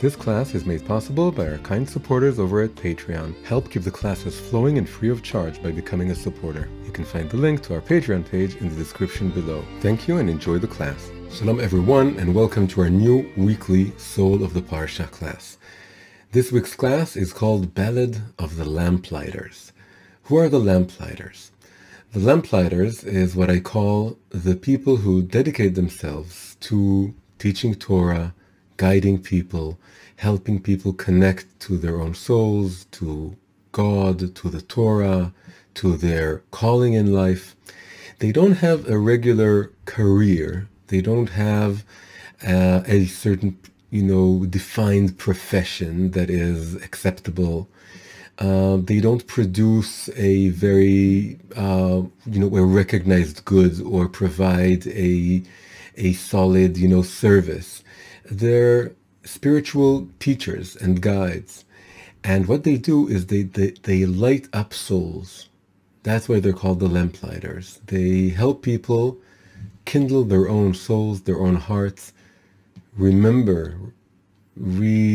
This class is made possible by our kind supporters over at Patreon. Help keep the classes flowing and free of charge by becoming a supporter. You can find the link to our Patreon page in the description below. Thank you and enjoy the class. Shalom everyone and welcome to our new weekly Soul of the Parsha class. This week's class is called Ballad of the Lamplighters. Who are the Lamplighters? The Lamplighters is what I call the people who dedicate themselves to teaching Torah, guiding people, helping people connect to their own souls, to God, to the Torah, to their calling in life. They don't have a regular career. They don't have a certain, defined profession that is acceptable. They don't produce a very, a recognized good or provide a solid, service. They're spiritual teachers and guides. And what they do is they light up souls. That's why they're called the Lamplighters. They help people kindle their own souls, their own hearts, remember, reconnect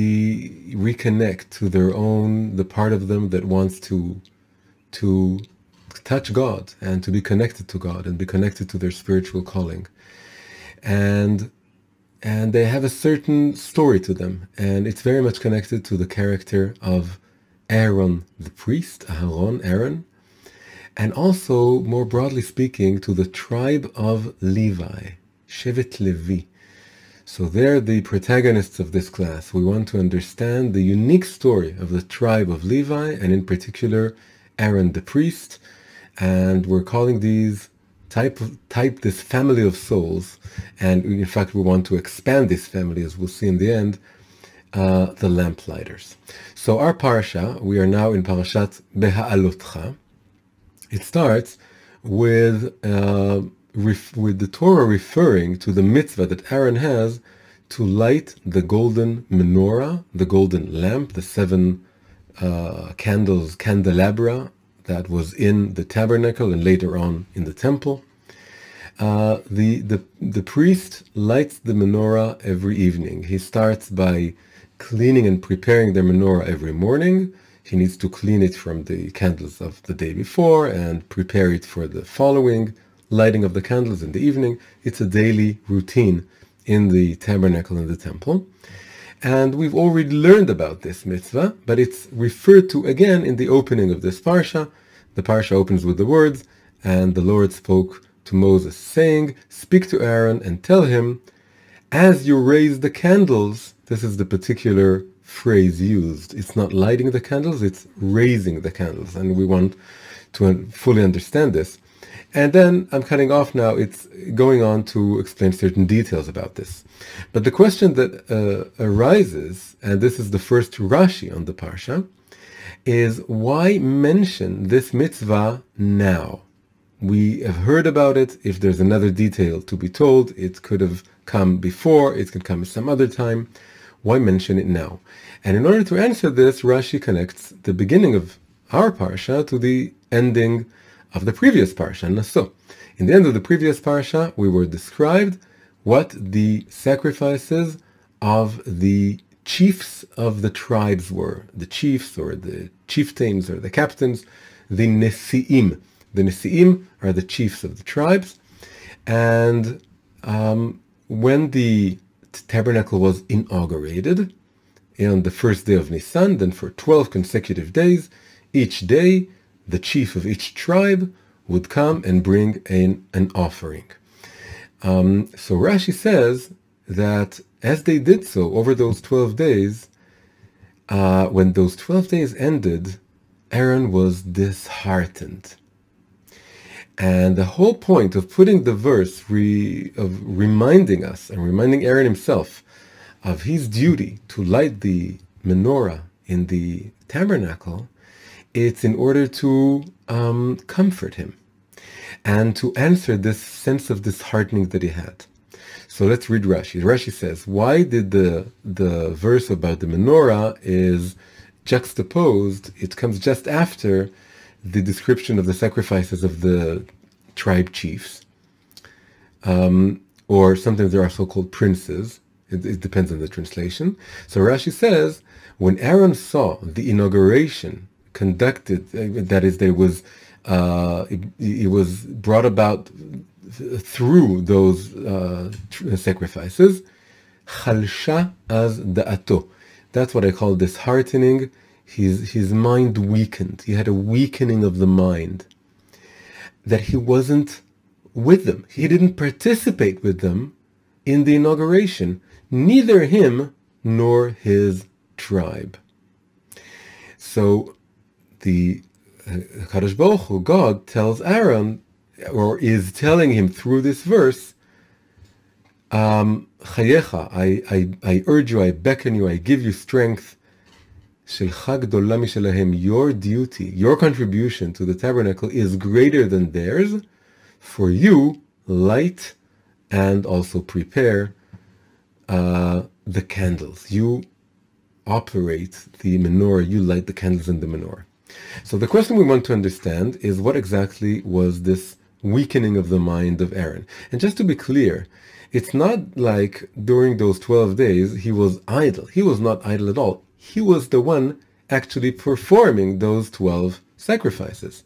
to the part of them that wants to touch God and to be connected to God and be connected to their spiritual calling. And they have a certain story to them, and it's very much connected to the character of Aaron, the priest, Aaron, and also, more broadly speaking, to the tribe of Levi, Shevet Levi. So they're the protagonists of this class. We want to understand the unique story of the tribe of Levi, and in particular, Aaron the priest, and we're calling these this family of souls, and in fact we want to expand this family, as we'll see in the end, the Lamplighters. So our parsha, we are now in Parashat Beha'alotcha. It starts with the Torah referring to the mitzvah that Aaron has to light the golden menorah, the golden lamp, the 7 candelabra that was in the tabernacle and later on in the temple. The priest lights the menorah every evening. He starts by cleaning and preparing the menorah every morning. He needs to clean it from the candles of the day before and prepare it for the following lighting of the candles in the evening. It's a daily routine in the tabernacle and the temple. And we've already learned about this mitzvah, but it's referred to again in the opening of this parsha. The parsha opens with the words, "And the Lord spoke to Moses, saying, speak to Aaron and tell him, as you raise the candles," this is the particular phrase used. It's not lighting the candles, it's raising the candles. And we want to fully understand this. And then I'm cutting off now. It's going on to explain certain details about this. But the question that arises, and this is the first Rashi on the Parsha, is why mention this mitzvah now? We have heard about it. If there's another detail to be told, it could have come before, it could come at some other time. Why mention it now? And in order to answer this, Rashi connects the beginning of our Parsha to the ending of the previous Parsha, Naso. In the end of the previous Parsha, we were described what the sacrifices of the chiefs of the tribes were. The chiefs or the chieftains or the captains, the Nesi'im. The Nesi'im are the chiefs of the tribes. And when the tabernacle was inaugurated on the first day of Nisan, then for 12 consecutive days, each day the chief of each tribe would come and bring an offering. So Rashi says that as they did so over those 12 days, when those 12 days ended, Aaron was disheartened. And the whole point of putting the verse of reminding us and reminding Aaron himself of his duty to light the menorah in the tabernacle, it's in order to comfort him and to answer this sense of disheartening that he had. So let's read Rashi. Rashi says, why did the verse about the menorah is juxtaposed? It comes just after the description of the sacrifices of the tribe chiefs, or sometimes there are so-called princes, It depends on the translation. So Rashi says, when Aaron saw the inauguration conducted, that is, it was brought about through those sacrifices, chalsha az da'ato. That's what I call disheartening. His mind weakened. He had a weakening of the mind, that he wasn't with them. He didn't participate with them in the inauguration, neither him nor his tribe. So the Kadosh Baruch Hu, God, tells Aaron, or is telling him through this verse, Chayecha, I urge you, I beckon you, I give you strength. Shelcha gdola mishelahem, your duty, your contribution to the tabernacle is greater than theirs. For you, light and also prepare the candles. You operate the menorah, you light the candles in the menorah. So the question we want to understand is, what exactly was this weakening of the mind of Aaron? And just to be clear, it's not like during those 12 days he was idle. He was not idle at all. He was the one actually performing those 12 sacrifices.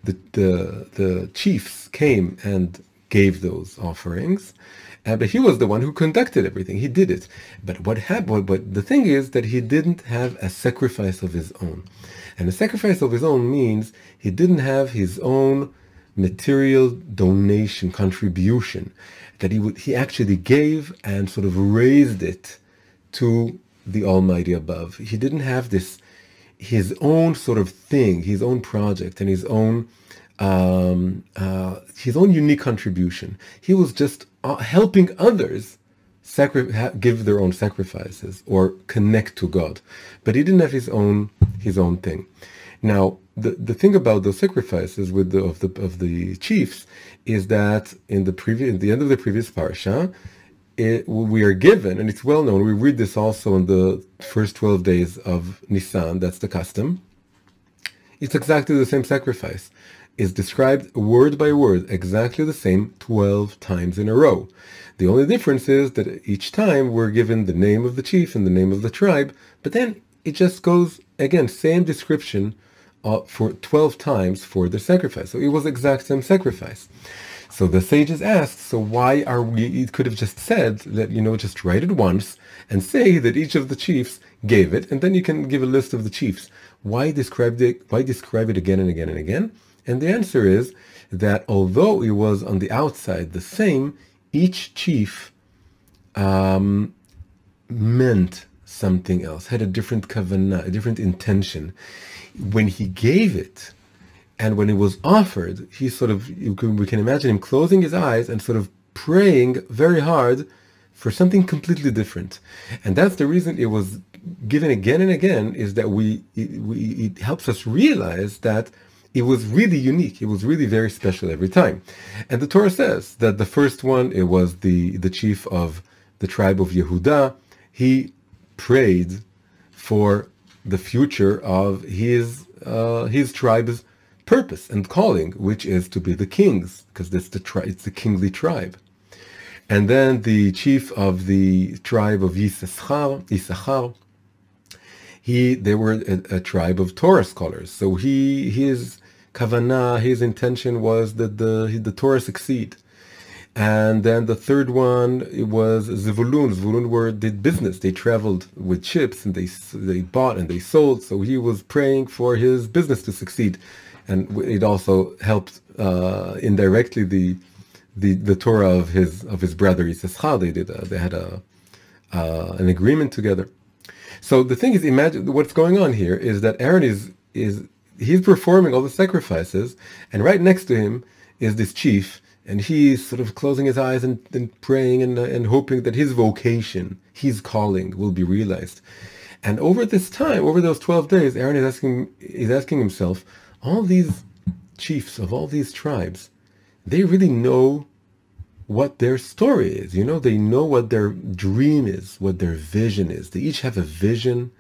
The chiefs came and gave those offerings, but he was the one who conducted everything. He did it. But what happened? But the thing is that he didn't have a sacrifice of his own. And a sacrifice of his own means he didn't have his own material donation, contribution, that he actually gave and sort of raised it to the Almighty above. He didn't have his own sort of thing, his own project, and his own unique contribution. He was just helping others give their own sacrifices or connect to God, but he didn't have his own thing. Now, the thing about those sacrifices of the chiefs is that in the end of the previous parsha, we are given, and it's well known, we read this also in the first 12 days of Nisan, that's the custom. It's exactly the same sacrifice. It's described word by word, exactly the same 12 times in a row. The only difference is that each time we're given the name of the chief and the name of the tribe, but then it just goes, again, same description for 12 times for the sacrifice. So it was exact same sacrifice. So the sages asked, so why are we, it could have just said that, just write it once and say that each of the chiefs gave it, and then you can give a list of the chiefs. Why describe it again and again and again? And the answer is that although it was on the outside the same, each chief meant something else, had a different kavanah, a different intention. When he gave it, and when it was offered, we can imagine him closing his eyes and sort of praying very hard for something completely different. And that's the reason it was given again and again, is that it helps us realize that it was really unique. It was really very special every time. And the Torah says that the first one, it was the chief of the tribe of Yehudah. He prayed for the future of his tribe's purpose and calling, which is to be the kings, because it's the kingly tribe. And then the chief of the tribe of Issachar, they were a tribe of Torah scholars. So his kavanah, his intention was that the Torah succeed. And then the third one, it was Zevulun. Zevulun did business. They traveled with ships and they bought and they sold. So he was praying for his business to succeed. And it also helped indirectly the Torah of his brother Yisachar. They had an agreement together. So the thing is, imagine what's going on here is that Aaron he's performing all the sacrifices, and right next to him is this chief, and he's sort of closing his eyes and praying and hoping that his vocation, his calling, will be realized. And over this time, over those 12 days, Aaron is asking himself, all these chiefs of all these tribes, they really know what their story is. They know what their dream is, what their vision is. They each have a vision,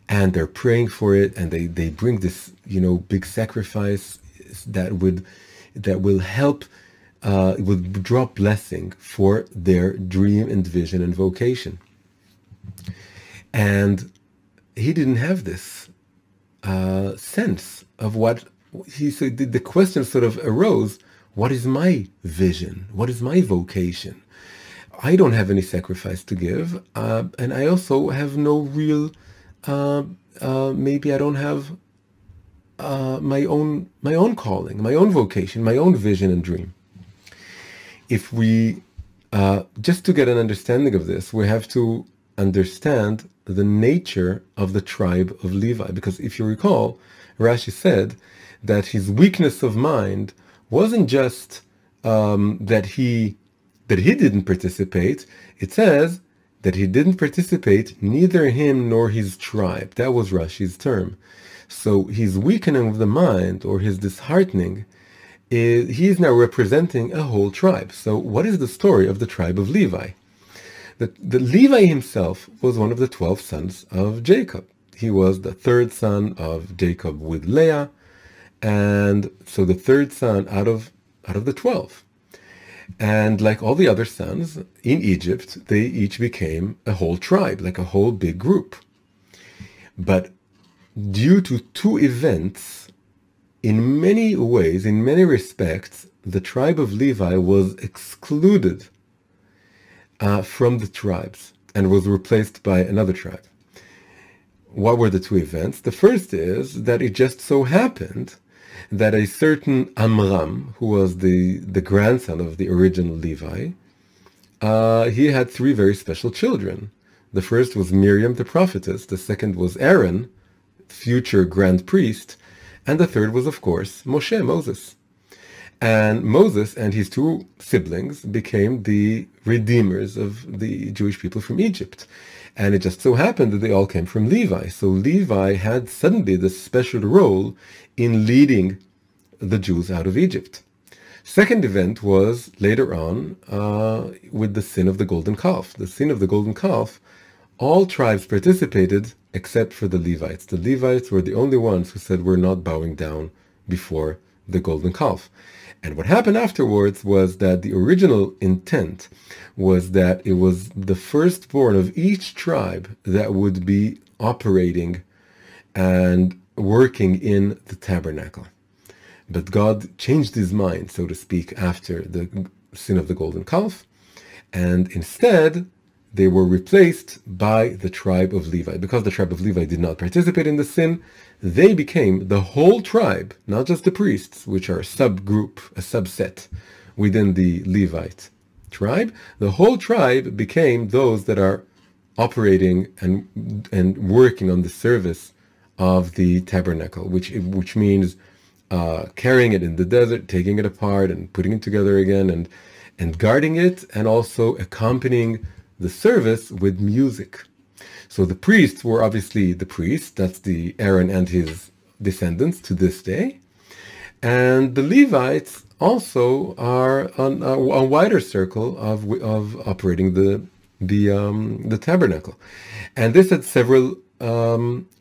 and they're praying for it, and they bring this, big sacrifice that will help would draw blessing for their dream and vision and vocation. And he didn't have this sense of what he said. The question sort of arose: what is my vision? What is my vocation? I don't have any sacrifice to give, and I also have no real. Maybe I don't have my own calling, my own vocation, my own vision and dream. If we just to get an understanding of this, we have to understand the nature of the tribe of Levi, because if you recall, Rashi said that his weakness of mind wasn't just that he didn't participate. It says that he didn't participate, neither him nor his tribe. That was Rashi's term. So his weakening of the mind, or his disheartening, he is now representing a whole tribe. So what is the story of the tribe of Levi? The Levi himself was one of the 12 sons of Jacob. He was the third son of Jacob with Leah, and so the third son out of the 12. And like all the other sons in Egypt, they each became a whole tribe, like a whole big group. But due to two events, in many ways, in many respects, the tribe of Levi was excluded from the tribes and was replaced by another tribe. What were the two events? The first is that it just so happened that a certain Amram, who was the grandson of the original Levi, he had three very special children. The first was Miriam the prophetess, the second was Aaron, future grand priest, and the third was, of course, Moses. And Moses and his two siblings became the redeemers of the Jewish people from Egypt. And it just so happened that they all came from Levi. So Levi had suddenly this special role in leading the Jews out of Egypt. Second event was later on with the sin of the golden calf. The sin of the golden calf, all tribes participated except for the Levites. The Levites were the only ones who said, we're not bowing down before the golden calf. And what happened afterwards was that the original intent was that it was the firstborn of each tribe that would be operating and working in the tabernacle. But God changed his mind, so to speak, after the sin of the golden calf, and instead they were replaced by the tribe of Levi. Because the tribe of Levi did not participate in the sin, they became the whole tribe, not just the priests, which are a subgroup, a subset within the Levite tribe. The whole tribe became those that are operating and working on the service of the tabernacle, which means carrying it in the desert, taking it apart and putting it together again, and guarding it, and also accompanying the service with music. So the priests were obviously the priests, that's the Aaron and his descendants to this day. And the Levites also are on a wider circle of operating the tabernacle. And this had several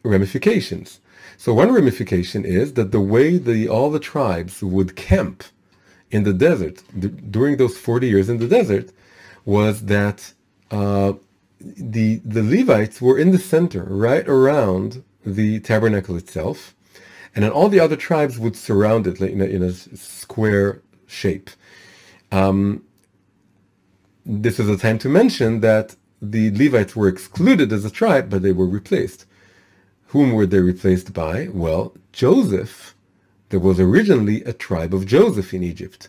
ramifications. So one ramification is that the way all the tribes would camp in the desert during those 40 years in the desert was that the Levites were in the center, right around the tabernacle itself, and then all the other tribes would surround it in a square shape. This is a time to mention that the Levites were excluded as a tribe, but they were replaced. Whom were they replaced by? Well, Joseph. There was originally a tribe of Joseph in Egypt,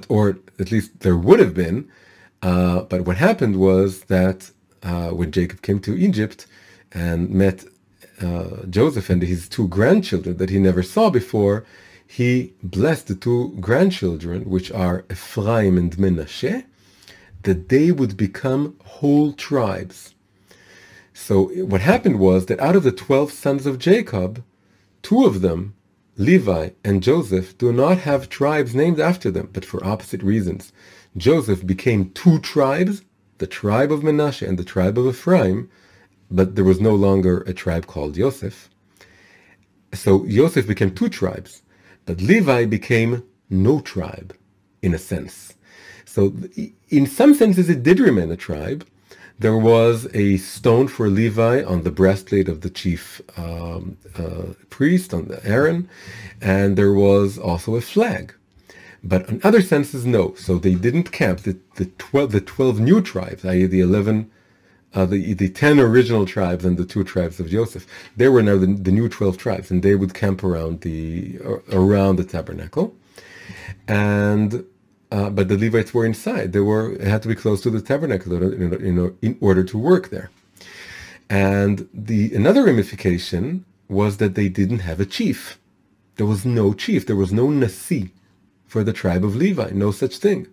or at least there would have been. But what happened was that when Jacob came to Egypt and met Joseph and his two grandchildren that he never saw before, he blessed the two grandchildren, which are Ephraim and Menashe, that they would become whole tribes. So what happened was that out of the 12 sons of Jacob, two of them, Levi and Joseph, do not have tribes named after them, but for opposite reasons. Joseph became two tribes, the tribe of Menashe and the tribe of Ephraim, but there was no longer a tribe called Yosef. So Yosef became two tribes, but Levi became no tribe. in a sense. So in some senses, it did remain a tribe. There was a stone for Levi on the breastplate of the chief priest, on the Aaron, and there was also a flag. But in other senses, no. So they didn't camp. The 12 new tribes, i.e. the 11, the 10 original tribes and the 2 tribes of Joseph, they were now the new 12 tribes, and they would camp around the tabernacle. And but the Levites were inside. They had to be close to the tabernacle in order to work there. And another ramification was that they didn't have a chief. There was no chief. There was no nasi for the tribe of Levi. No such thing.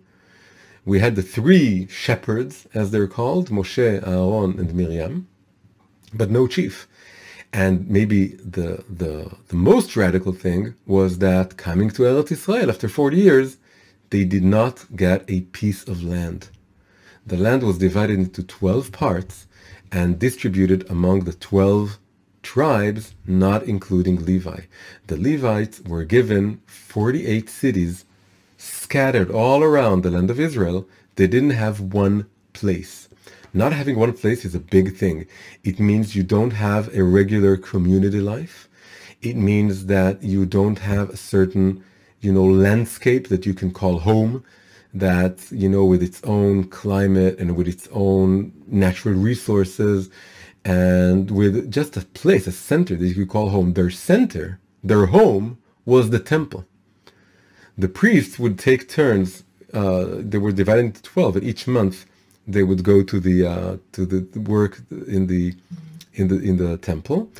We had the 3 shepherds, as they're called, Moshe, Aaron, and Miriam, but no chief. And maybe the most radical thing was that coming to Eretz Israel after 40 years, they did not get a piece of land. The land was divided into 12 parts and distributed among the 12 tribes, not including Levi. The Levites were given 48 cities scattered all around the land of Israel. They didn't have one place. Not having one place is a big thing. It means you don't have a regular community life. It means that you don't have a certain, landscape that you can call home, that, with its own climate and with its own natural resources and with just a place, a center that you could call home. Their center, their home, was the temple. The priests would take turns. They were divided into 12, and each month they would go to the work in the temple.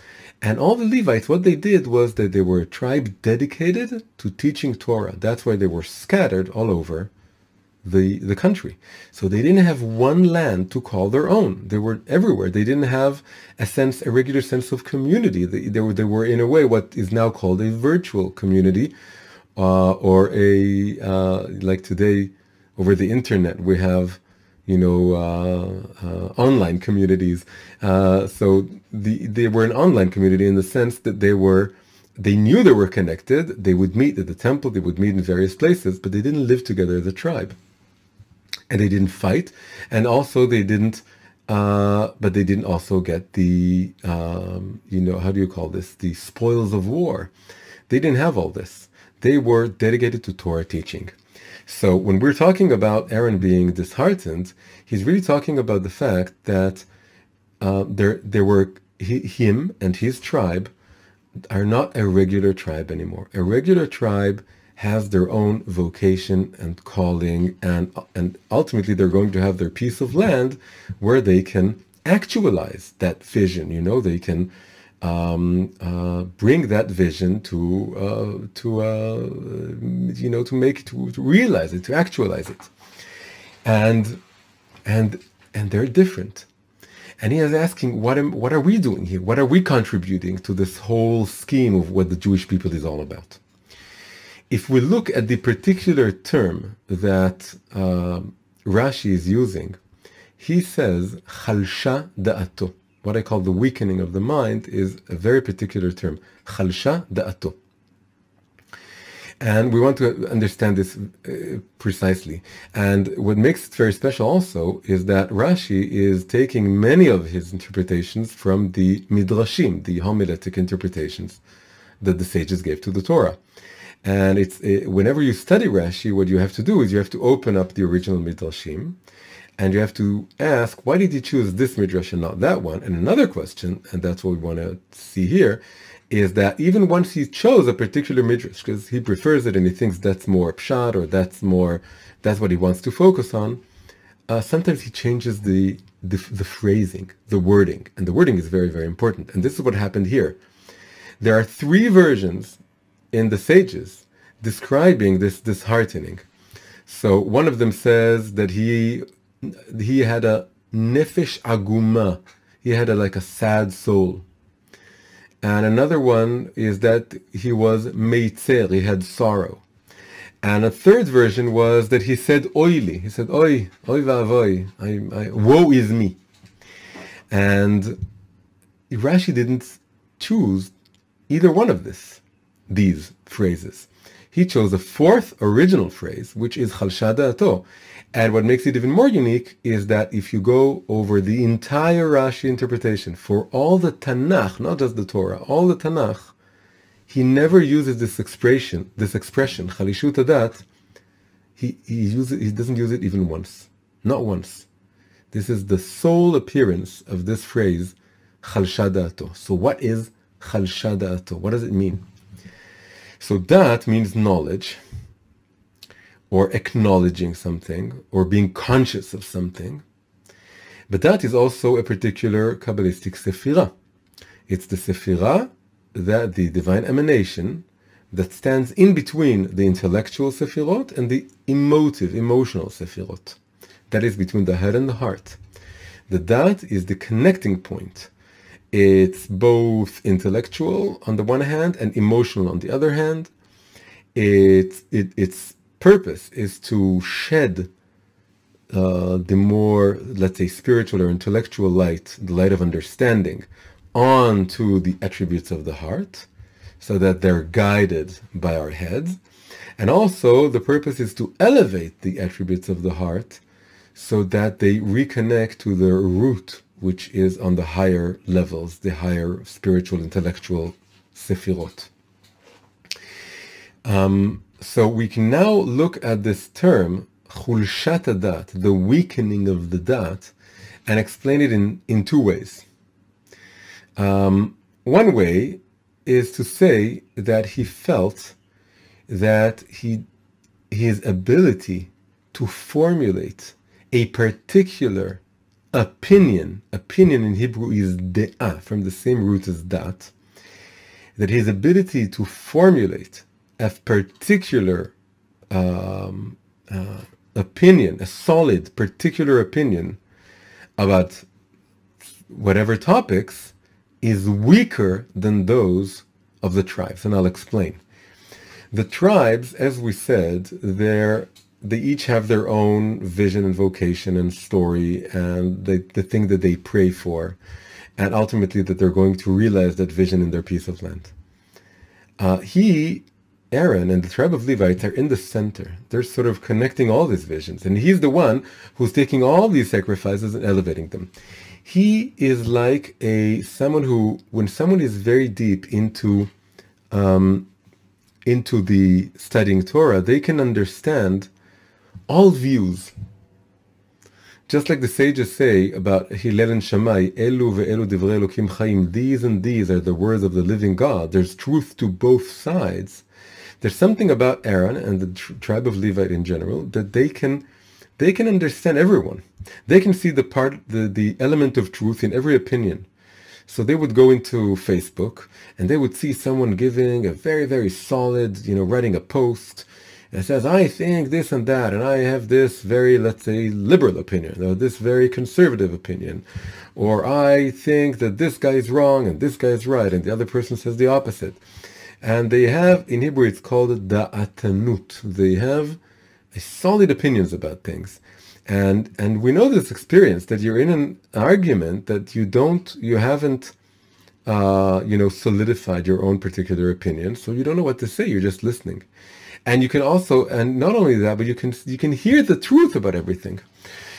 And all the Levites, what they did was that they were a tribe dedicated to teaching Torah. That's why they were scattered all over the country. So they didn't have one land to call their own. They were everywhere. They didn't have a regular sense of community. They were in a way what is now called a virtual community, or like today over the internet we have online communities. So they were an online community in the sense that they knew they were connected. They would meet at the temple, they would meet in various places, but they didn't live together as a tribe. And they didn't fight. And also they didn't also get the, how do you call this? The spoils of war. They didn't have all this. They were dedicated to Torah teaching. So when we're talking about Aaron being disheartened, he's really talking about the fact that him and his tribe are not a regular tribe anymore. A regular tribe has their own vocation and calling, and ultimately they're going to have their piece of land where they can actualize that vision. They can bring that vision to realize it, to actualize it, and they're different. And he is asking, what are we doing here? What are we contributing to this whole scheme of what the Jewish people is all about? If we look at the particular term that Rashi is using, he says chalsha da'ato. What I call the weakening of the mind is a very particular term, chalsha da'ato. And we want to understand this precisely. And what makes it very special also is that Rashi is taking many of his interpretations from the midrashim, the homiletic interpretations that the sages gave to the Torah. And whenever you study Rashi, what you have to do is you have to open up the original midrashim, and you have to ask, why did he choose this midrash and not that one? And another question, and that's what we want to see here, is that even once he chose a particular midrash, because he prefers it and he thinks that's more pshat, or that's what he wants to focus on, sometimes he changes the phrasing, the wording. And the wording is very, very important. And this is what happened here. There are 3 versions in the sages describing this disheartening. So one of them says that he had a nefesh aguma. He had like a sad soul. And another one is that he was meitzer. He had sorrow. And a third version was that he said oili. He said, oi va'avoy, woe is me. And Rashi didn't choose either one of this. these phrases. He chose a fourth original phrase, which is Chalsha Da'ato. And what makes it even more unique is that if you go over the entire Rashi interpretation for all the Tanakh, not just the Torah, all the Tanakh, he never uses this expression, Chalishut Hadat. He doesn't use it even once. Not once. This is the sole appearance of this phrase, Chalsha Da'ato. So what is Chalsha Da'ato? What does it mean? So that means knowledge, or acknowledging something, or being conscious of something. But that is also a particular Kabbalistic Sephirah. It's the Sephirah, that the divine emanation, that stands in between the intellectual Sephirot and the emotional Sephirot. That is between the head and the heart. That is the connecting point. It's both intellectual on the one hand and emotional on the other hand. Its purpose is to shed the more, let's say, spiritual or intellectual light, the light of understanding, onto the attributes of the heart, so that they're guided by our heads. And also the purpose is to elevate the attributes of the heart so that they reconnect to their root, which is on the higher levels, the higher spiritual, intellectual sephirot. So we can now look at this term, chulshat hadat, the weakening of the dat, and explain it in two ways. One way is to say that he felt that his ability to formulate a particular opinion in Hebrew is de'ah, from the same root as dat, that his ability to formulate a particular opinion, a solid, particular opinion about whatever topics, is weaker than those of the tribes. And I'll explain. The tribes, as we said, they each have their own vision and vocation and story, and the thing that they pray for, and ultimately that they're going to realize that vision in their piece of land. Aaron and the tribe of Levites are in the center. They're sort of connecting all these visions, and he's the one who's taking all these sacrifices and elevating them. He is like someone who, when someone is very deep into the studying Torah, they can understand all views. Just like the sages say about Hillel and Shammai, Elu ve'elu divrei Elokim chaim, these and these are the words of the living God. There's truth to both sides. There's something about Aaron and the tribe of Levite in general that they can understand everyone. They can see the element of truth in every opinion. So they would go into Facebook and they would see someone giving a very, very solid, writing a post. It says, I think this and that, and I have this very, let's say, liberal opinion, or this very conservative opinion. Or I think that this guy is wrong and this guy is right, and the other person says the opposite. And they have, in Hebrew, it's called da'atanut. They have solid opinions about things. And we know this experience, that you're in an argument that you haven't solidified your own particular opinion, so you don't know what to say, you're just listening. And you can also, and not only that, but you can hear the truth about everything.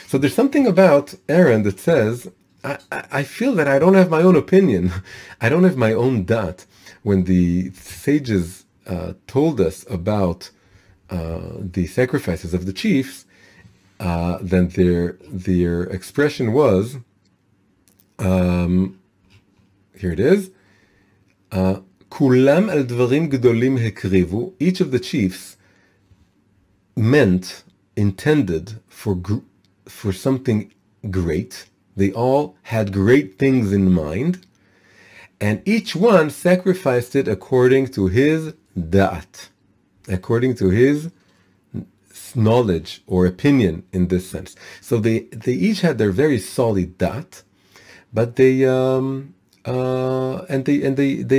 So there's something about Aaron that says, I feel that I don't have my own opinion. I don't have my own dat. When the sages told us about the sacrifices of the chiefs, then their expression was, here it is, Kulam al dvarim gdolim hekrivu. Each of the chiefs intended for something great. They all had great things in mind, and each one sacrificed it according to his da'at, according to his knowledge or opinion in this sense. So they each had their very solid da'at, but they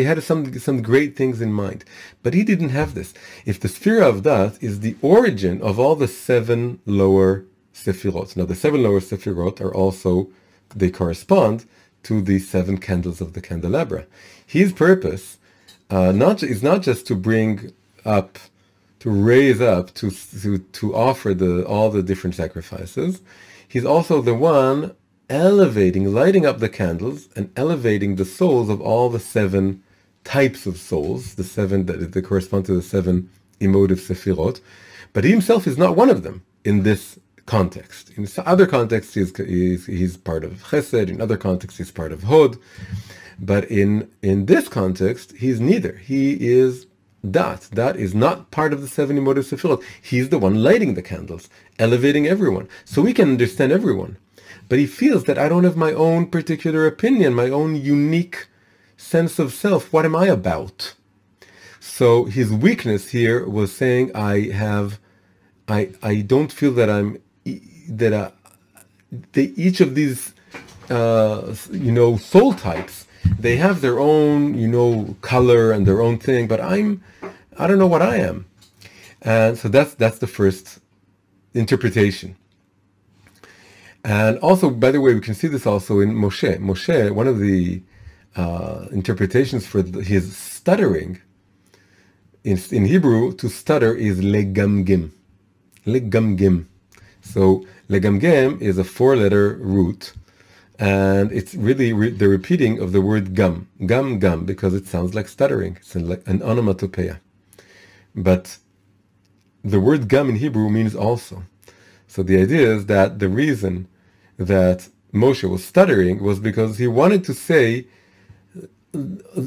had some great things in mind. But he didn't have this. If the sphere of da'at is the origin of all the 7 lower sephirot. Now the 7 lower sephirot are also, they correspond to the 7 candles of the candelabra. His purpose not it's not just to bring up, to raise up, to offer all the different sacrifices. He's also the one elevating, lighting up the candles and elevating the souls of all the 7 types of souls, the 7 that correspond to the 7 emotive sephirot. But he himself is not one of them in this context. In other contexts, he's part of Chesed. In other contexts, he's part of Hod. But in this context, he's neither. He is Dat. Dat is not part of the 7 emotive sephirot. He's the one lighting the candles, elevating everyone, so we can understand everyone. But he feels that I don't have my own particular opinion, my own unique sense of self. What am I about? So his weakness here was saying, I don't feel that each of these, soul types, they have their own, color and their own thing, but I don't know what I am. And so that's the first interpretation. And also, by the way, we can see this also in Moshe. Moshe, one of the interpretations for his stuttering, in Hebrew, to stutter is legamgim. Legamgim. So legamgim is a 4-letter root, and it's really the repeating of the word gum, because it sounds like stuttering. It's like an onomatopoeia. But the word gum in Hebrew means also. So the idea is that the reason that Moshe was stuttering was because he wanted to say,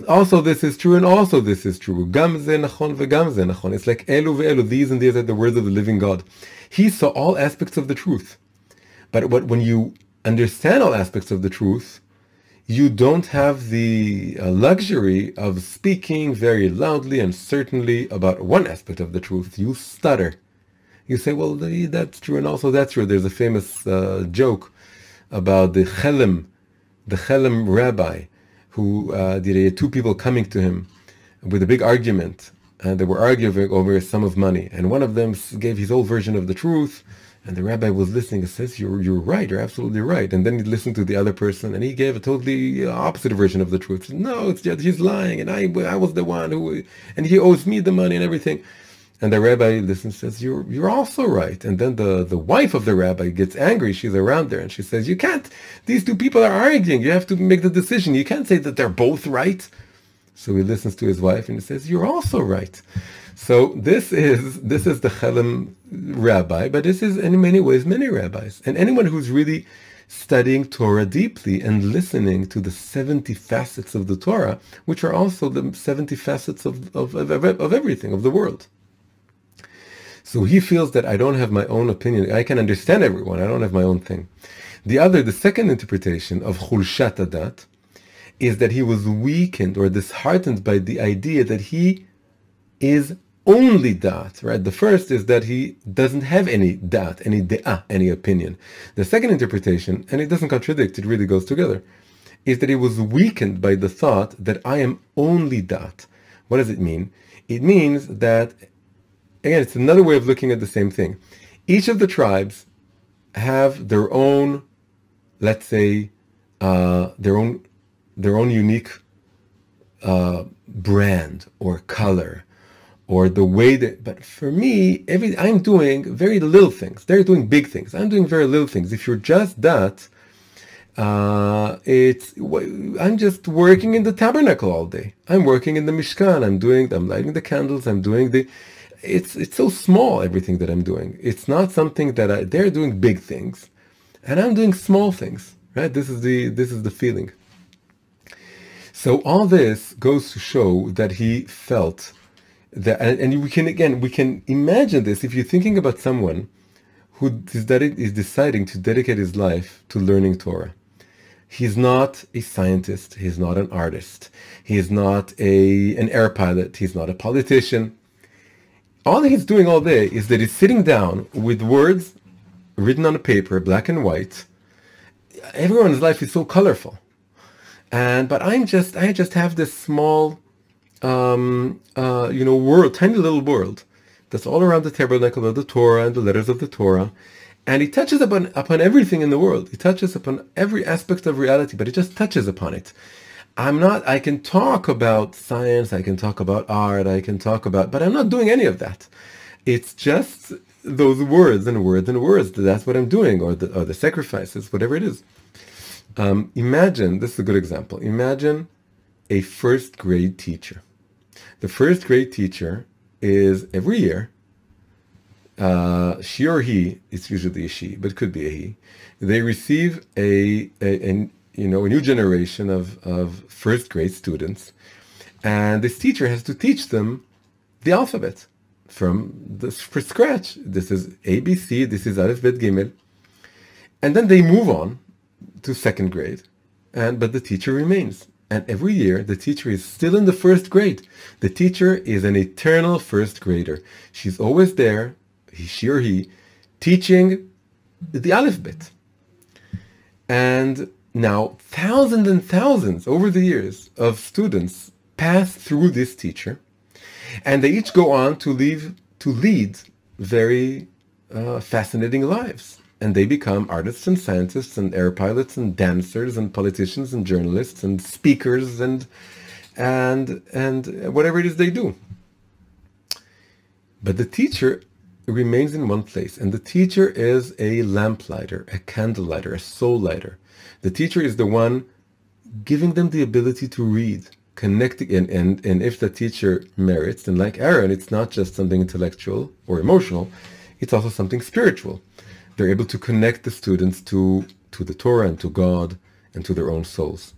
also this is true and also this is true. Gam ze nachon vegam ze nachon. It's like elu ve'elu, these and these are the words of the living God. He saw all aspects of the truth. But when you understand all aspects of the truth, you don't have the luxury of speaking very loudly and certainly about one aspect of the truth. You stutter. You say, well, that's true and also that's true. There's a famous joke about the Chelem rabbi, who had 2 people coming to him with a big argument, and they were arguing over a sum of money. And one of them gave his whole version of the truth, and the rabbi was listening and says, you're right, you're absolutely right. And then he listened to the other person, and he gave a totally opposite version of the truth. Said, no, it's just he's lying, and I was the one who, and he owes me the money and everything. And the rabbi listens and says, you're also right. And then the wife of the rabbi gets angry. She's around there, and she says, you can't, these 2 people are arguing. You have to make the decision. You can't say that they're both right. So he listens to his wife, and he says, you're also right. So this is the Chelem rabbi, but this is in many ways many rabbis. And anyone who's really studying Torah deeply and listening to the 70 facets of the Torah, which are also the 70 facets of everything, of the world. So he feels that I don't have my own opinion. I can understand everyone. I don't have my own thing. The second interpretation of Chulshat Adat is that he was weakened or disheartened by the idea that he is only dat, right? The first is that he doesn't have any dat, any de'ah, any opinion. The second interpretation, and it doesn't contradict, it really goes together, is that he was weakened by the thought that I am only dat. What does it mean? It means that, again, it's another way of looking at the same thing. Each of the tribes have their own, let's say, their own unique brand or color, or the way that. But for me, I'm doing very little things. They're doing big things. I'm doing very little things. If you're just that, I'm just working in the tabernacle all day. I'm working in the Mishkan. I'm lighting the candles. I'm doing it's so small, everything that I'm doing. It's not something that they're doing big things, and I'm doing small things, right? This is the feeling. So all this goes to show that he felt that, and we can imagine this if you're thinking about someone who is deciding to dedicate his life to learning Torah. He's not a scientist. He's not an artist. He is not an air pilot. He's not a politician. All he's doing all day is that he's sitting down with words written on a paper, black and white. Everyone's life is so colorful, but I just have this small, world, tiny little world that's all around the tabernacle of the Torah and the letters of the Torah, and he touches upon everything in the world. He touches upon every aspect of reality, but he just touches upon it. I can talk about science, I can talk about art, but I'm not doing any of that. It's just those words and words and words. That's what I'm doing, or the sacrifices, whatever it is. Imagine, this is a good example. Imagine a first grade teacher. The first grade teacher is every year, she or he, it's usually a she, but it could be a he, they receive a new generation of first grade students, and this teacher has to teach them the alphabet from scratch. This is ABC, this is Aleph Bet Gimel, and then they move on to second grade, but the teacher remains. And every year, the teacher is still in the first grade. The teacher is an eternal first grader. She's always there, she or he, teaching the alphabet. And now, thousands and thousands over the years of students pass through this teacher, and they each go on to lead very fascinating lives. And they become artists and scientists and air pilots and dancers and politicians and journalists and speakers and whatever it is they do. But the teacher remains in one place, and the teacher is a lamplighter, a candle lighter, a soul lighter. The teacher is the one giving them the ability to read, connecting, and if the teacher merits, then like Aaron, it's not just something intellectual or emotional, it's also something spiritual. They're able to connect the students to the Torah and to God and to their own souls.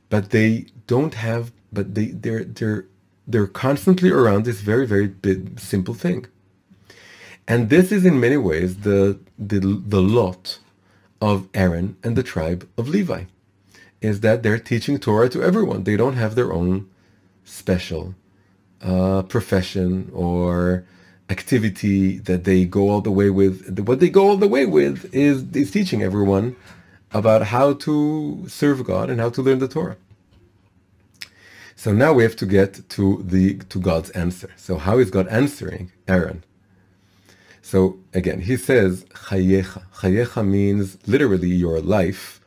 But they don't have, but they're constantly around this very, very big, simple thing. And this is in many ways the lot of Aaron and the tribe of Levi, is that they're teaching Torah to everyone. They don't have their own special profession or activity that they go all the way with. What they go all the way with is teaching everyone about how to serve God and how to learn the Torah. So now we have to get to God's answer. So how is God answering Aaron? So again, he says chayecha. Chayecha means literally your life,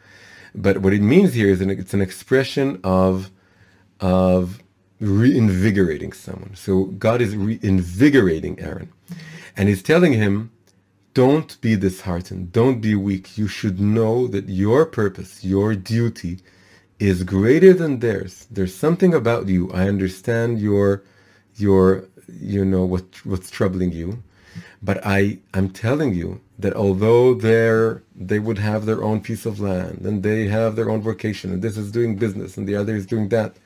but what it means here is it's an expression of reinvigorating someone. So God is reinvigorating Aaron, and he's telling him, don't be disheartened, don't be weak. You should know that your purpose, your duty is greater than theirs. There's something about you. I understand your what's troubling you, but I'm telling you that although they would have their own piece of land and they have their own vocation, and this is doing business and the other is doing that,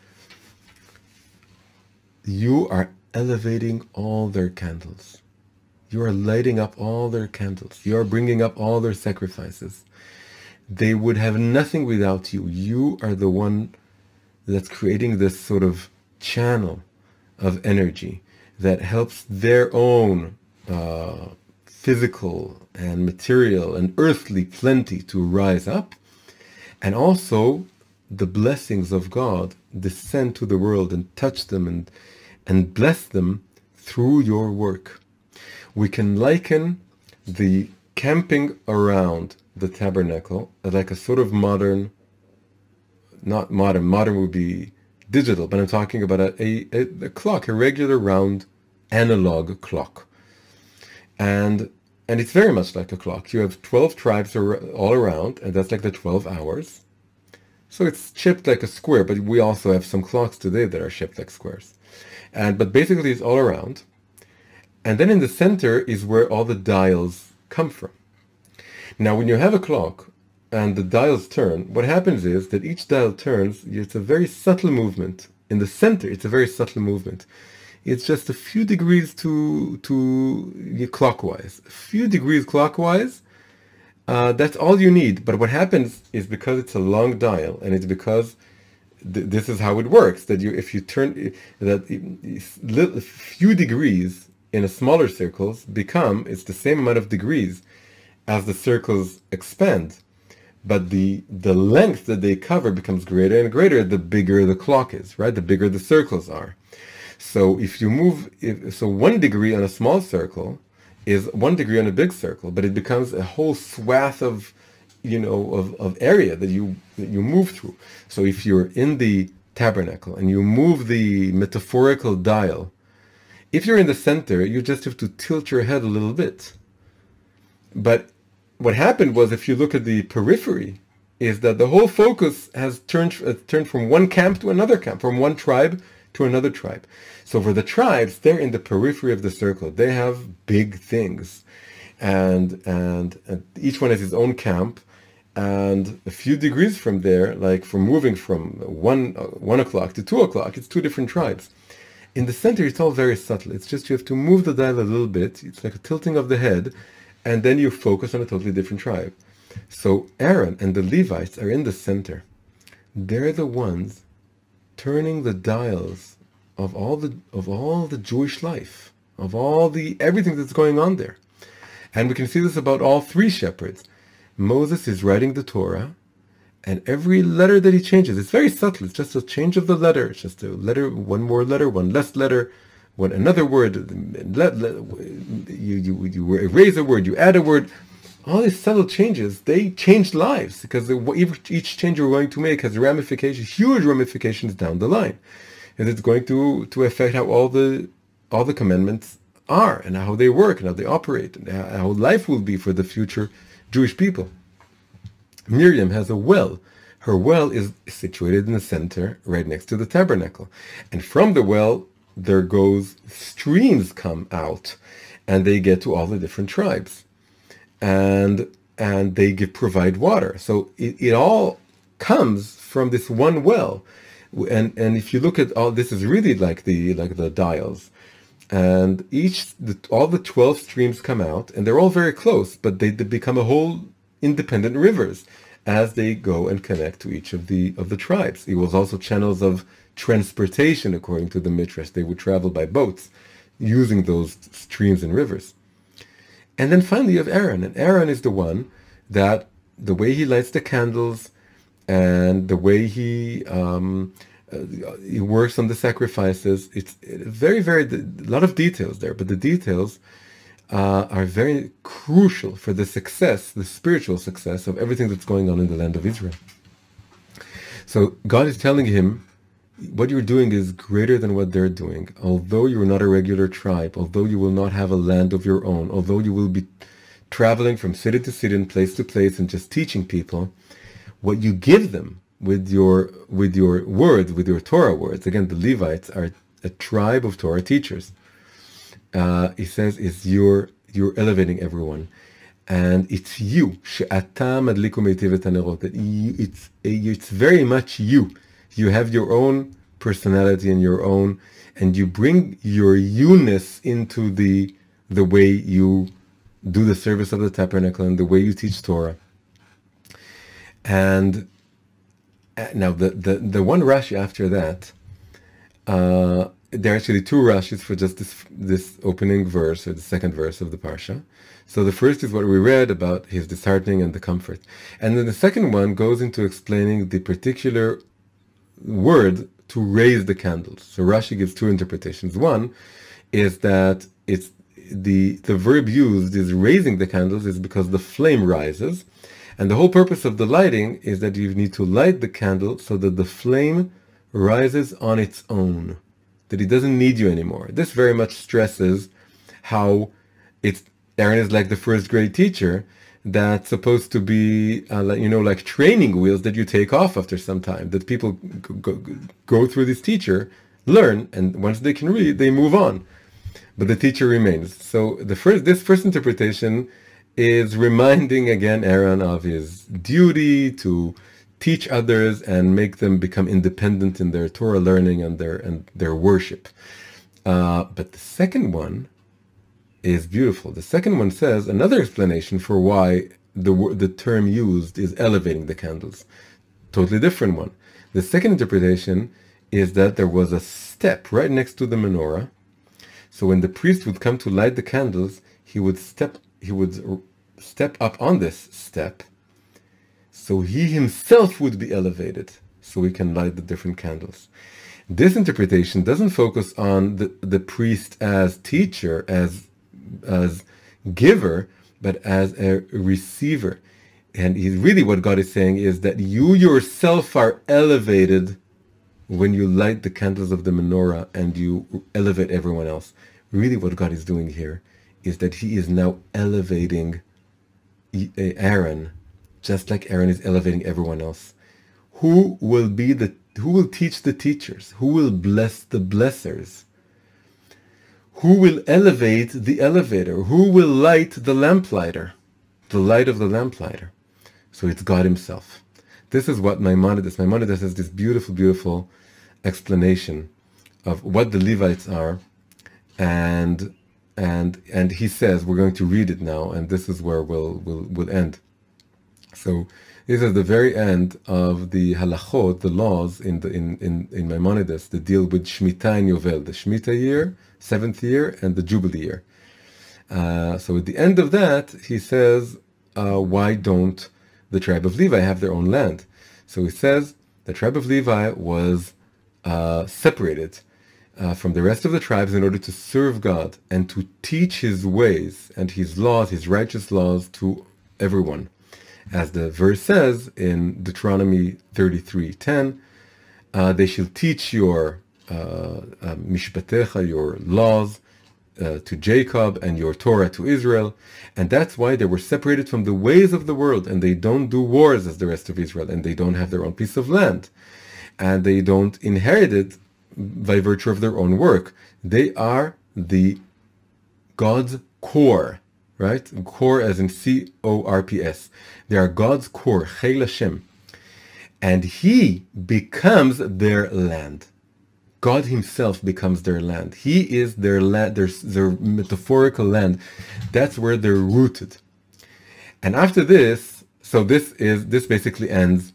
you are elevating all their candles. You are lighting up all their candles. You are bringing up all their sacrifices. They would have nothing without you. You are the one that's creating this sort of channel of energy that helps their own physical and material and earthly plenty to rise up. And also the blessings of God descend to the world and touch them and bless them through your work. We can liken the camping around the tabernacle as like a sort of modern would be digital, but I'm talking about a clock, a regular round analog clock. And it's very much like a clock. You have 12 tribes all around, and that's like the 12 hours. So it's shaped like a square, but we also have some clocks today that are shaped like squares. But basically it's all around. And then in the center is where all the dials come from. Now, when you have a clock and the dials turn, what happens is that each dial turns, it's a very subtle movement. In the center, it's a very subtle movement. It's just a few degrees to clockwise. A few degrees clockwise, that's all you need. But what happens is, because it's a long dial, and it's because this is how it works, that if you turn that few degrees in a smaller circles it's the same amount of degrees as the circles expand, but the length that they cover becomes greater and greater the bigger the clock is, right? The bigger the circles are. So if you move, 1 degree on a small circle is 1 degree on a big circle, but it becomes a whole swath of of area that you move through. So if you're in the tabernacle and you move the metaphorical dial, if you're in the center, you just have to tilt your head a little bit. But what happened was, if you look at the periphery, is that the whole focus has turned from one camp to another camp, from one tribe to another tribe. So for the tribes, they're in the periphery of the circle. They have big things, and each one has his own camp. And a few degrees from there, like from moving from 1 o'clock to 2 o'clock, it's two different tribes. In the center, it's all very subtle. It's just you have to move the dial a little bit. It's like a tilting of the head, and then you focus on a totally different tribe. So Aaron and the Levites are in the center. They're the ones turning the dials of all the Jewish life, of everything that's going on there. And we can see this about all three shepherds. Moses is writing the Torah, and every letter that he changes, it's very subtle. It's just a change of the letter. It's just a letter, one more letter, one less letter, another word. You erase a word, you add a word. All these subtle changes, they change lives, because each change you're going to make has ramifications, huge ramifications down the line, and it's going to affect how all the commandments are, and how they work, and how they operate, and how life will be for the future Jewish people. Miriam has a well. Her well is situated in the center, right next to the tabernacle. And from the well, streams come out, and they get to all the different tribes. And they provide water. So it all comes from this one well. And if you look at all, this is really like the dials. And all the 12 streams come out, and they're all very close, but they become a whole independent rivers as they go and connect to each of the tribes. It was also channels of transportation, according to the Midrash. They would travel by boats using those streams and rivers. And then finally you have Aaron, and Aaron is the one that, the way he lights the candles, and the way he works on the sacrifices. It's very, very, a lot of details there, but the details are very crucial for the success, the spiritual success of everything that's going on in the land of Israel. So God is telling him, what you're doing is greater than what they're doing. Although you're not a regular tribe, although you will not have a land of your own, although you will be traveling from city to city and place to place and just teaching people, what you give them with your words, with your Torah words. Again, the Levites are a tribe of Torah teachers. He says, is you're elevating everyone, and it's you. It's very much you. You have your own personality and you bring your you-ness into the way you do the service of the tabernacle and the way you teach Torah. And now the one Rashi after that, there are actually two Rashis for just this opening verse, or the second verse of the Parsha. So the first is what we read about his disheartening and the comfort. And then the second one goes into explaining the particular word to raise the candles. So Rashi gives two interpretations. One is that it's the verb used is raising the candles is because the flame rises. And the whole purpose of the lighting is that you need to light the candle so that the flame rises on its own, that it doesn't need you anymore. This very much stresses how Aaron is like the first grade teacher that's supposed to be, like training wheels that you take off after some time, that people go through this teacher, learn, and once they can read, they move on. But the teacher remains. So this first interpretation is reminding again Aaron of his duty to teach others and make them become independent in their Torah learning and their worship. But the second one is beautiful. The second one says another explanation for why the term used is elevating the candles. Totally different one. The second interpretation is that there was a step right next to the menorah. So when the priest would come to light the candles, he would step up on this step, so he himself would be elevated, so we can light the different candles. This interpretation doesn't focus on the priest as teacher, as giver, but as a receiver. And really what God is saying is that you yourself are elevated when you light the candles of the menorah and you elevate everyone else. Really what God is doing here is that he is now elevating Aaron, just like Aaron is elevating everyone else. Who will teach the teachers? Who will bless the blessers? Who will elevate the elevator? Who will light the lamplighter? The light of the lamplighter. So it's God himself. This is what Maimonides has this beautiful, beautiful explanation of what the Levites are, and he says, we're going to read it now, and this is where we'll end. So this is the very end of the halachot, the laws in Maimonides that deal with Shemitah and Yovel, the Shemitah year, 7th year, and the Jubilee year. So at the end of that, he says, why don't the tribe of Levi have their own land? So he says the tribe of Levi was separated from the rest of the tribes in order to serve God and to teach his ways and his laws, his righteous laws to everyone. As the verse says in Deuteronomy 33:10, they shall teach your mishpatecha, your laws, to Jacob, and your Torah to Israel. And that's why they were separated from the ways of the world, and they don't do wars as the rest of Israel, and they don't have their own piece of land, and they don't inherit it by virtue of their own work. They are the God's core, right? Core as in C-O-R-P-S. They are God's core, Chel Hashem. And he becomes their land. God himself becomes their land. He is their land, their metaphorical land. That's where they're rooted. And after this, so this basically ends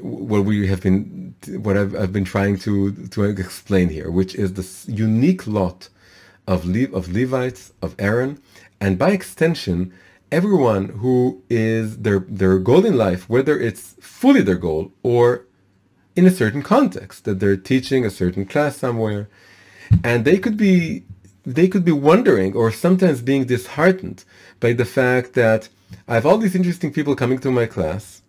what I've been trying to explain here, which is this unique lot of Levites, of Aaron, and by extension, everyone who is their goal in life, whether it's fully their goal or in a certain context, that they're teaching a certain class somewhere, and they could be wondering or sometimes being disheartened by the fact that I have all these interesting people coming to my class,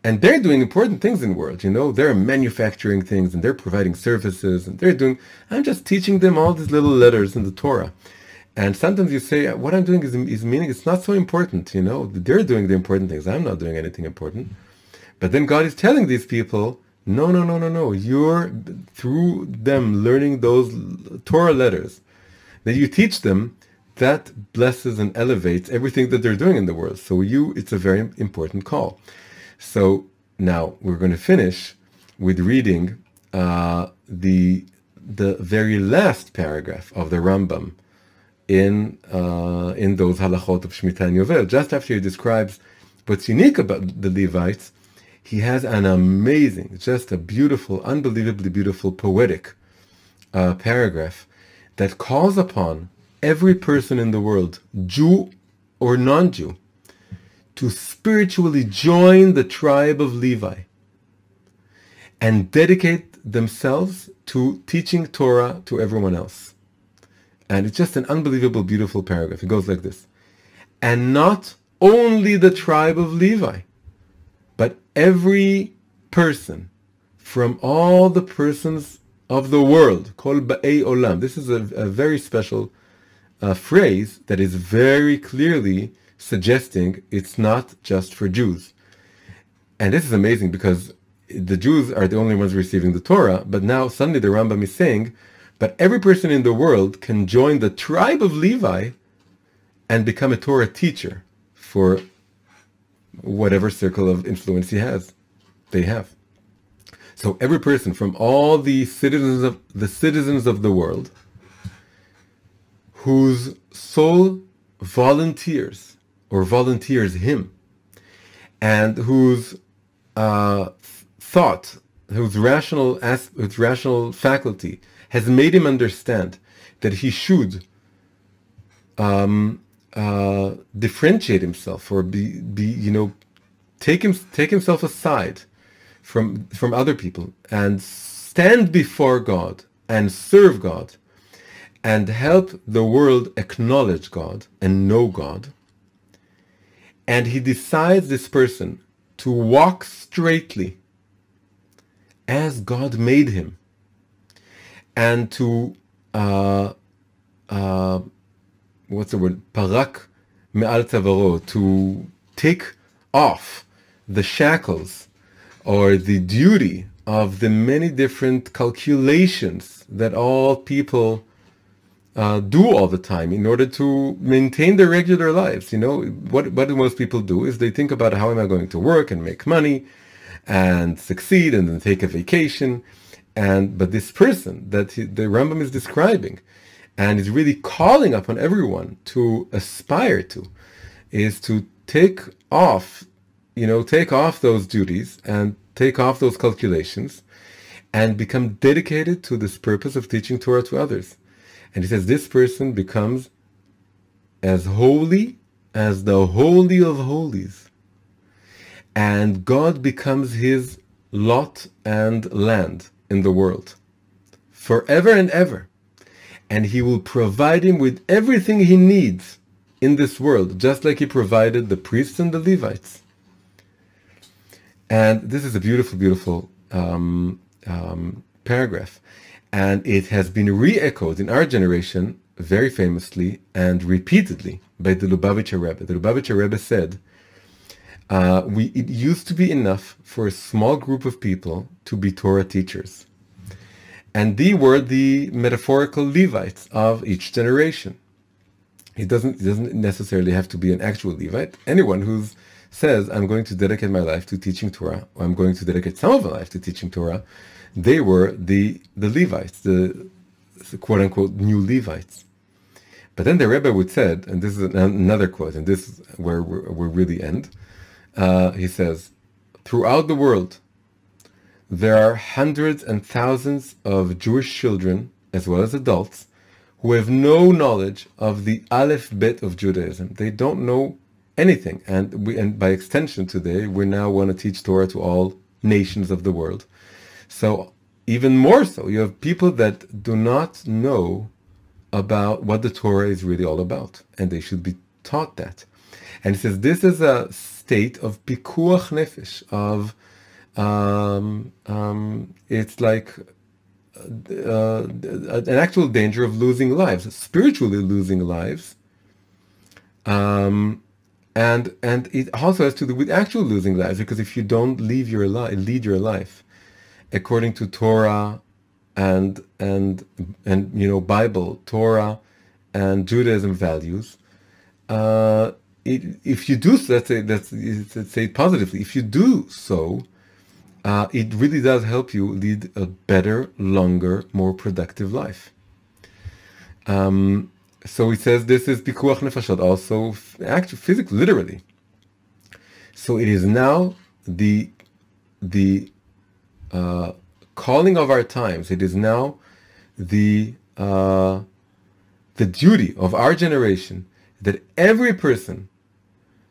and they're doing important things in the world. They're manufacturing things and they're providing services, and I'm just teaching them all these little letters in the Torah. And sometimes you say, what I'm doing is meaning it's not so important. They're doing the important things. I'm not doing anything important. But then God is telling these people, no. You're, through them learning those Torah letters that you teach them, that blesses and elevates everything that they're doing in the world. So it's a very important call. So now we're going to finish with reading the very last paragraph of the Rambam in those halachot of Shemitah and Yovel. Just after he describes what's unique about the Levites, he has an amazing, just a beautiful, unbelievably beautiful, poetic paragraph that calls upon every person in the world, Jew or non-Jew, to spiritually join the tribe of Levi and dedicate themselves to teaching Torah to everyone else. And it's just an unbelievable, beautiful paragraph. It goes like this. And not only the tribe of Levi, but every person from all the persons of the world, Kol Ba'ei Olam. This is a very special phrase that is very clearly suggesting it's not just for Jews. And this is amazing because the Jews are the only ones receiving the Torah, but now suddenly the Rambam is saying, but every person in the world can join the tribe of Levi and become a Torah teacher for whatever circle of influence they have. So every person from all the citizens of the world whose soul volunteers him, and whose thought, whose rational faculty has made him understand that he should differentiate himself or take himself aside from other people and stand before God and serve God and help the world acknowledge God and know God. And he decides, this person, to walk straightly as God made him, and to what's the word? Parak me'al tzavaro, to take off the shackles or the duty of the many different calculations that all people do all the time in order to maintain their regular lives. You know, what do most people do is they think about, how am I going to work and make money and succeed and then take a vacation. But this person that the Rambam is describing and is really calling upon everyone to aspire to, is to take off those duties and take off those calculations and become dedicated to this purpose of teaching Torah to others. And he says this person becomes as holy as the Holy of Holies. And God becomes his lot and land in the world forever and ever. And he will provide him with everything he needs in this world, just like he provided the priests and the Levites. And this is a beautiful, beautiful paragraph. And it has been re-echoed in our generation very famously and repeatedly by the Lubavitcher Rebbe. The Lubavitcher Rebbe said, it used to be enough for a small group of people to be Torah teachers. And they were the metaphorical Levites of each generation. It doesn't necessarily have to be an actual Levite. Anyone who says, I'm going to dedicate my life to teaching Torah, or I'm going to dedicate some of my life to teaching Torah, they were the Levites, the quote-unquote new Levites. But then the Rebbe would said, and this is another quote, and this is where we really end, he says, throughout the world, there are hundreds and thousands of Jewish children, as well as adults, who have no knowledge of the Aleph Bet of Judaism. They don't know anything. And by extension today, we now want to teach Torah to all nations of the world. So even more so, you have people that do not know about what the Torah is really all about, and they should be taught that. And he says this is a state of pikuach nefesh, of it's like an actual danger of losing lives, spiritually losing lives, and it also has to do with actual losing lives, because if you don't lead your life according to Torah and Bible, Torah and Judaism values, if you do, let's say it positively, if you do so, it really does help you lead a better, longer, more productive life. So he says this is pikuach nefashot, also actually physically, literally. So it is now the calling of our times. It is now the duty of our generation that every person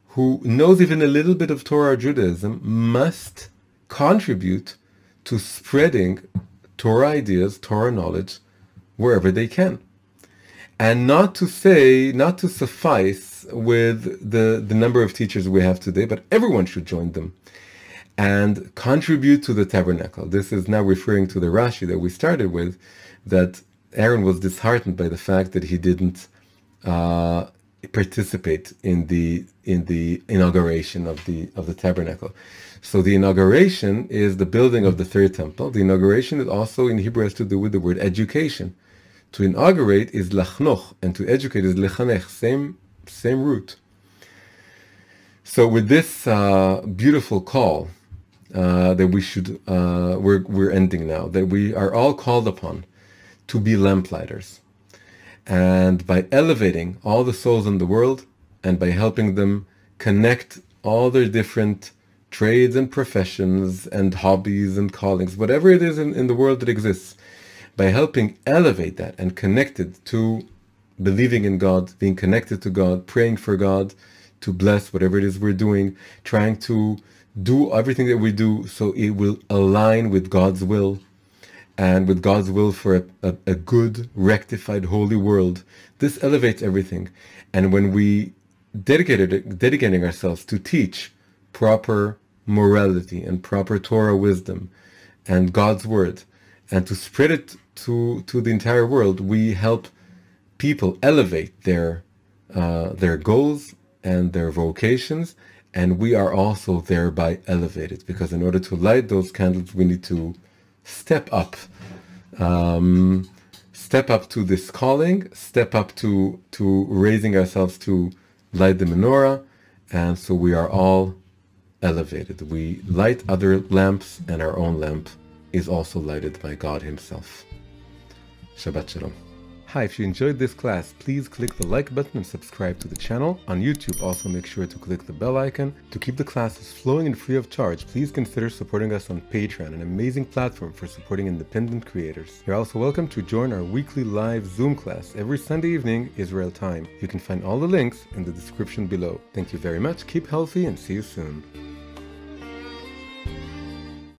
who knows even a little bit of Torah or Judaism must contribute to spreading Torah ideas, Torah knowledge, wherever they can. And not to suffice with the number of teachers we have today, but everyone should join them and contribute to the tabernacle. This is now referring to the Rashi that we started with, that Aaron was disheartened by the fact that he didn't participate in the inauguration of the tabernacle. So the inauguration is the building of the third temple. The inauguration is also in Hebrew has to do with the word education. To inaugurate is lachnoch, and to educate is lechanech, same root. So with this beautiful call that we should, we're ending now, that we are all called upon to be Lamplighters. And by elevating all the souls in the world, and by helping them connect all their different trades and professions and hobbies and callings, whatever it is in the world that exists, by helping elevate that and connect it to believing in God, being connected to God, praying for God to bless whatever it is we're doing, trying to do everything that we do so it will align with God's will, and with God's will for a good, rectified, holy world. This elevates everything. And when we dedicating ourselves to teach proper morality and proper Torah wisdom and God's word, and to spread it to the entire world, we help people elevate their goals and their vocations, and we are also thereby elevated, because in order to light those candles, we need to step up. Step up to this calling, step up to raising ourselves to light the menorah, and so we are all elevated. We light other lamps, and our own lamp is also lighted by God Himself. Shabbat Shalom. Hi, if you enjoyed this class, please click the like button and subscribe to the channel. On YouTube, also make sure to click the bell icon. To keep the classes flowing and free of charge, please consider supporting us on Patreon, an amazing platform for supporting independent creators. You're also welcome to join our weekly live Zoom class every Sunday evening, Israel time. You can find all the links in the description below. Thank you very much, keep healthy, and see you soon.